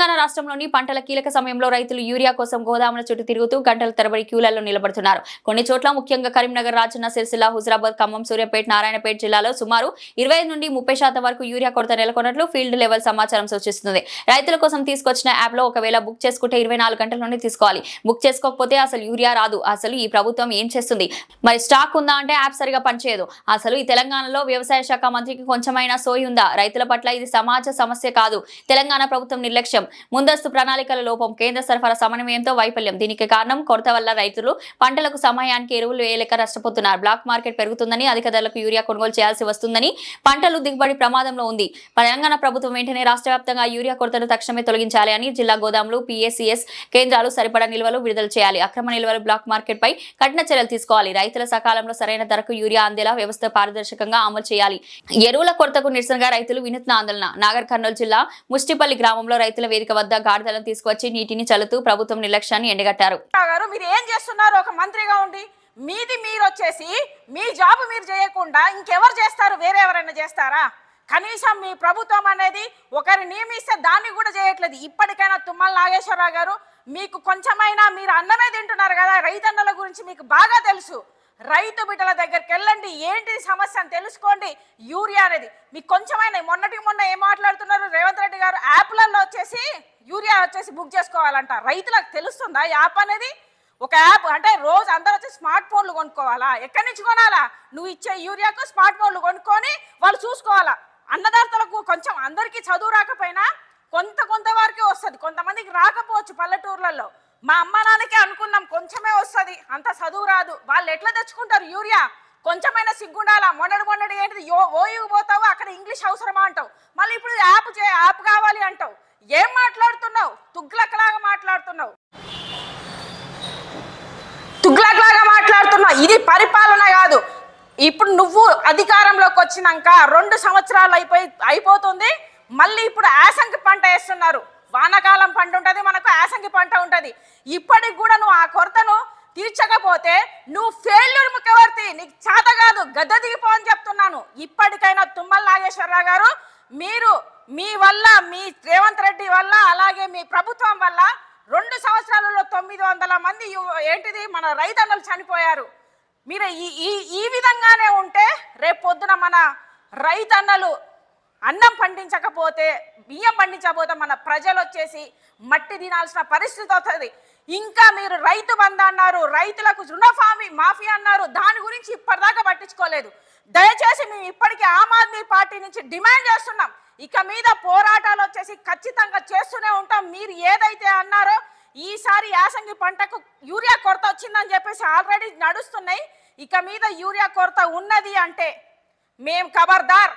తెలంగాణ రాష్ట్రంలోని పంటల కీలక సమయంలో రైతులు యూరియా కోసం గోదాముల చుట్టూ తిరుగుతూ గంటల తరబడి క్యూలలో నిలబడుతున్నారు. కొన్ని చోట్ల ముఖ్యంగా కరీంనగర్, రాజన్న సిరిసిల్ల, హుజరాబాద్, ఖమ్మం, సూర్యాపేట, నారాయణపేట జిల్లాలో సుమారు 25 నుండి 30% వరకు యూరియా కొరత నెలకొన్నట్లు ఫీల్డ్ లెవెల్ సమాచారం సూచిస్తుంది. రైతుల కోసం తీసుకొచ్చిన యాప్ లో ఒకవేళ బుక్ చేసుకుంటే 24 గంటల్లోనే తీసుకోవాలి. బుక్ చేసుకోకపోతే అసలు యూరియా రాదు. అసలు ఈ ప్రభుత్వం ఏం చేస్తుంది? మరి స్టాక్ ఉందా అంటే యాప్ సరిగా పనిచేయదు. అసలు ఈ తెలంగాణలో వ్యవసాయ శాఖ మంత్రికి కొంచెమైనా సోయి ఉందా? రైతుల పట్ల ఇది సమాజ సమస్య కాదు, తెలంగాణ ప్రభుత్వం నిర్లక్ష్యం, ముందస్తు ప్రణాళికల లోపం, కేంద్ర సరఫరా సమన్వయంతో వైఫల్యం. దీనికి కారణం కొరత వల్ల రైతులు పంటలకు సమయానికి ఎరువులు వేయలేక నష్టపోతున్నారు. బ్లాక్ మార్కెట్ పెరుగుతుందని, అధిక ధరలకు యూరియా కొనుగోలు చేయాల్సి వస్తుందని, పంటలు దిగుబడి ప్రమాదంలో ఉంది. తెలంగాణ ప్రభుత్వం వెంటనే రాష్ట్ర వ్యాప్తంగా యూరియా కొరతను తక్షణమే తొలగించాలి అని జిల్లా గోదాములు, PACS కేంద్రాలు సరిపడా నిల్వలు విడుదల చేయాలి. అక్రమ నిల్వలు, బ్లాక్ మార్కెట్ పై కఠిన చర్యలు తీసుకోవాలి. రైతుల సకాలంలో సరైన ధరకు యూరియా అందేలా వ్యవస్థ పారదర్శకంగా అమలు చేయాలి. ఎరువుల కొరతకు నిరసనగా రైతులు వినూత్న ఆందోళన. నాగర్ కర్నూలు జిల్లా ముష్టిపల్లి గ్రామంలో రైతుల వేదిక వద్ద గాడిదలను తీసుకొచ్చి నీటిని చల్లుతూ ప్రభుత్వం నిర్లక్ష్యాన్ని ఎండగట్టారు. మీరు ఏం చేస్తున్నారు? ఒక మంత్రిగా ఉండి మీది మీరు వచ్చేసి మీ జాబ్ మీరు చేయకుండా ఇంకెవరు చేస్తారు? వేరే ఎవరైనా చేస్తారా? కనీసం మీ ప్రభుత్వం అనేది ఒకరిని నియమిస్తే దాన్ని కూడా చేయట్లేదు. ఇప్పటికైనా తుమ్మల నాగేశ్వరరావు గారు, మీకు కొంచెమైనా మీరు అన్నమే తింటున్నారు కదా, రైతన్నల గురించి మీకు బాగా తెలుసు. రైతు బిడ్డల దగ్గరికి వెళ్ళండి, ఏంటి సమస్య అని తెలుసుకోండి. యూరియా అనేది మీకు కొంచెమైనా, మొన్న ఏం మాట్లాడుతున్నారు రేవంత్ రెడ్డి గారు, యాప్లలో వచ్చేసి యూరియా వచ్చేసి బుక్ చేసుకోవాలంట. రైతులకు తెలుస్తుందా యాప్ అనేది? ఒక యాప్ అంటే రోజు అందరూ వచ్చి స్మార్ట్ ఫోన్లు కొనుక్కోవాలా? ఎక్కడి నుంచి కొనాలా? నువ్వు ఇచ్చే యూరియాకు స్మార్ట్ ఫోన్లు కొనుక్కొని వాళ్ళు చూసుకోవాలా. అన్నదాతలకు కొంచెం, అందరికీ చదువు రాకపోయినా కొంత వరకే వస్తుంది, కొంతమందికి రాకపోవచ్చు. పల్లెటూర్లలో మా అమ్మ నాన్నకే అనుకున్నాం కొంచెమే వస్తుంది, అంత చదువు రాదు. వాళ్ళు ఎట్లా తెచ్చుకుంటారు యూరియా? కొంచెమైనా సిగ్గుండాలా. మొన్నటి ఏంటిది, ఓయుకు పోతావు, అక్కడ ఇంగ్లీష్ అవసరమా అంటావు, మళ్ళీ ఇప్పుడు యాప్ కావాలి అంటావు. ఏం మాట్లాడుతున్నావు? తుగ్లక్లాగా మాట్లాడుతున్నావు. ఇది పరిపాలన కాదు. ఇప్పుడు నువ్వు అధికారంలోకి వచ్చినాక 2 సంవత్సరాలు అయిపోతుంది. మళ్ళీ ఇప్పుడు యాసంగి పంట వేస్తున్నారు. వానాకాలం పంట ఉంటుంది, మనకు యాసంగి పంట ఉంటుంది. ఇప్పటికి కూడా నువ్వు ఆ కొరతను తీర్చకపోతే నువ్వు ఫెయిల్యూర్ ముఖ్యవర్తి, నీకు చేత కాదు, గద్దె దిగిపో అని చెప్తున్నాను. ఇప్పటికైనా తుమ్మల నాగేశ్వరరావు గారు, మీరు మీ వల్ల, మీ రేవంత్ రెడ్డి వల్ల, అలాగే మీ ప్రభుత్వం వల్ల 2 సంవత్సరాలలో 900 మంది ఏంటిది మన రైతన్నలు చనిపోయారు. మీరు ఈ విధంగానే ఉంటే రేపు పొద్దున మన రైతన్నలు అన్నం పండించకపోతే, బియ్యం పండించకపోతే మన ప్రజలు వచ్చేసి మట్టి తినాల్సిన పరిస్థితి వస్తుంది. ఇంకా మీరు రైతు బంధు అన్నారు, రైతులకు మాఫీ అన్నారు, దాని గురించి ఇప్పటిదాకా పట్టించుకోలేదు. దయచేసి మేము ఇప్పటికీ ఆమ్ ఆద్మీ పార్టీ నుంచి డిమాండ్ చేస్తున్నాం, ఇక మీద పోరాటాలు వచ్చేసి ఖచ్చితంగా చేస్తూనే ఉంటాం. మీరు ఏదైతే అన్నారో, ఈసారి యాసంగి పంటకు యూరియా కొరత వచ్చిందని చెప్పేసి ఆల్రెడీ నడుస్తున్నాయి. ఇక మీద యూరియా కొరత ఉన్నది అంటే మేము ఖబర్దార్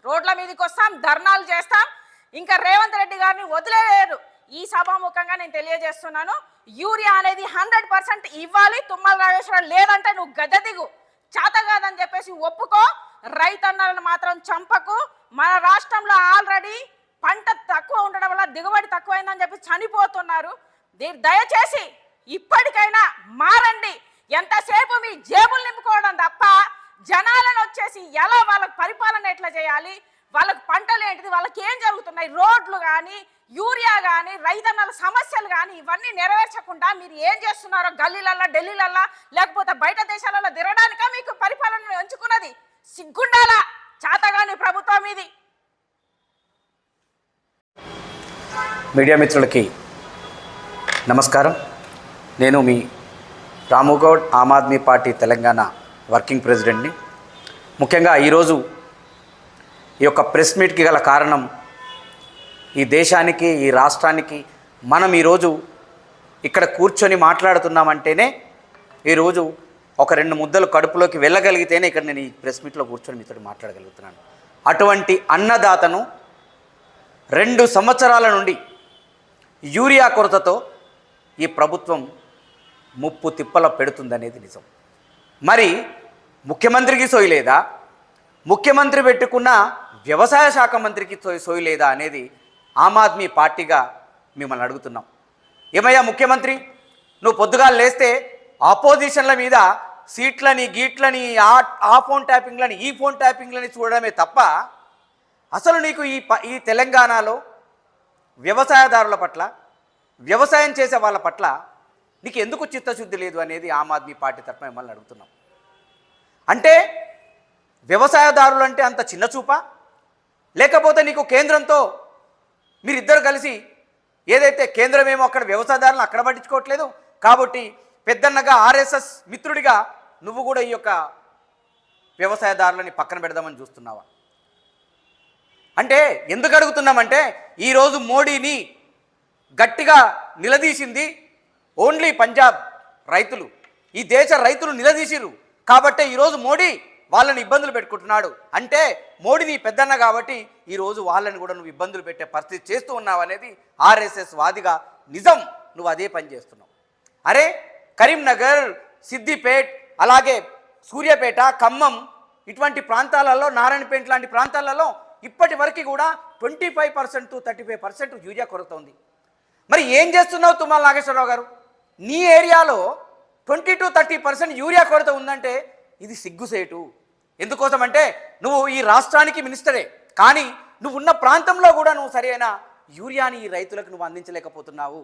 రోడ్ల మీదకి వస్తాం, ధర్నాలు చేస్తాం. ఇంకా రేవంత్ రెడ్డి గారిని వదిలేరు. ఈ సభాముఖంగా నేను తెలియజేస్తున్నాను, యూరియా అనేది 100% ఇవ్వాలి. తుమ్మల నాగేశ్వరరావు లేదంటే నువ్వు గద్దె దిగు, చేత కాదని చెప్పేసి ఒప్పుకో. రైతన్నలను మాత్రం చంపకు. మన రాష్ట్రంలో ఆల్రెడీ పంట తక్కువ ఉండడం వల్ల దిగుబడి తక్కువైందని చెప్పి చనిపోతున్నారు. దయచేసి ఇప్పటికైనా మారండి. ఎంతసేపు మీ జేబులు నింపుకోవడం తప్ప జనాలను వచ్చేసి ఎలా వాళ్ళకి పరిపాలన ఎట్లా చేయాలి, వాళ్ళకి పంటలు ఏంటిది, వాళ్ళకి ఏం జరుగుతున్నాయి, రోడ్లు కానీ, యూరియా కానీ, రైతన్నల సమస్యలు కానీ, ఇవన్నీ నెరవేర్చకుండా మీరు ఏం చేస్తున్నారో గల్లీలల్లా, ఢిల్లీలల్లా, లేకపోతే బయట దేశాలలో తిరగడానిక మీకు పరిపాలన ఎంచుకున్నది? సిగ్గుండాలా చాతగాని ప్రభుత్వం ఇది. మీడియా మిత్రులకి నమస్కారం. నేను మీ రాముగౌడ్, ఆమ్ ఆద్మీ పార్టీ తెలంగాణ వర్కింగ్ ప్రెసిడెంట్ని. ముఖ్యంగా ఈరోజు ఈ యొక్క ప్రెస్ మీట్కి గల కారణం, ఈ దేశానికి, ఈ రాష్ట్రానికి మనం ఈరోజు ఇక్కడ కూర్చొని మాట్లాడుతున్నామంటేనే, ఈరోజు ఒక 2 ముద్దలు కడుపులోకి వెళ్ళగలిగితేనే ఇక్కడ నేను ఈ ప్రెస్ మీట్లో కూర్చొని మీతో మాట్లాడగలుగుతున్నాను. అటువంటి అన్నదాతను 2 సంవత్సరాల నుండి యూరియా కొరతతో ఈ ప్రభుత్వం ముప్పు తిప్పల పెడుతుందనేది నిజం. మరి ముఖ్యమంత్రికి సోయి లేదా, ముఖ్యమంత్రి పెట్టుకున్న వ్యవసాయ శాఖ మంత్రికి సోయి లేదా అనేది ఆమ్ ఆద్మీ పార్టీగా మిమ్మల్ని అడుగుతున్నాం. ఏమయ్యా ముఖ్యమంత్రి, నువ్వు పొద్దుగాలు లేస్తే ఆపోజిషన్ల మీద సీట్లని, గీట్లని, ఆ ఫోన్ ట్యాపింగ్లని, ఈ ఫోన్ ట్యాపింగ్లని చూడడమే తప్ప అసలు నీకు ఈ తెలంగాణలో వ్యవసాయదారుల పట్ల, వ్యవసాయం చేసే వాళ్ళ పట్ల నీకు ఎందుకు చిత్తశుద్ధి లేదు అనేది ఆమ్ ఆద్మీ పార్టీ తరఫున మిమ్మల్ని అడుగుతున్నాం. అంటే వ్యవసాయదారులు అంటే అంత చిన్న చూపా, లేకపోతే నీకు కేంద్రంతో మీరిద్దరు కలిసి ఏదైతే కేంద్రమేమో అక్కడ వ్యవసాయదారులను అక్కడ పట్టించుకోవట్లేదు కాబట్టి పెద్దన్నగా ఆర్ఎస్ఎస్ మిత్రుడిగా నువ్వు కూడా ఈ యొక్క వ్యవసాయదారులని పక్కన పెడదామని చూస్తున్నావా? అంటే ఎందుకు అడుగుతున్నామంటే ఈరోజు మోడీని గట్టిగా నిలదీసింది ఓన్లీ పంజాబ్ రైతులు, ఈ దేశ రైతులు నిలదీసిరు కాబట్టే ఈరోజు మోడీ వాళ్ళని ఇబ్బందులు పెట్టుకుంటున్నాడు. అంటే మోడీ నీ పెద్దన్న కాబట్టి ఈరోజు వాళ్ళని కూడా నువ్వు ఇబ్బందులు పెట్టే పరిస్థితి చేస్తూ ఉన్నావు అనేది ఆర్ఎస్ఎస్ వాదిగా నిజం. నువ్వు అదే పని చేస్తున్నావు. అరే కరీంనగర్, సిద్దిపేట్, అలాగే సూర్యాపేట, ఖమ్మం ఇటువంటి ప్రాంతాలలో, నారాయణపేట లాంటి ప్రాంతాలలో ఇప్పటి వరకు కూడా 25% to 35% యూరియా కొరత ఉంది. మరి ఏం చేస్తున్నావు తుమ్మల నాగేశ్వరరావు గారు? నీ ఏరియాలో 20 to 30% యూరియా కొరత ఉందంటే ఇది సిగ్గుసేటు. ఎందుకోసం అంటే నువ్వు ఈ రాష్ట్రానికి మినిస్టరే, కానీ నువ్వు ఉన్న ప్రాంతంలో కూడా నువ్వు సరైన యూరియాని ఈ రైతులకు నువ్వు అందించలేకపోతున్నావు.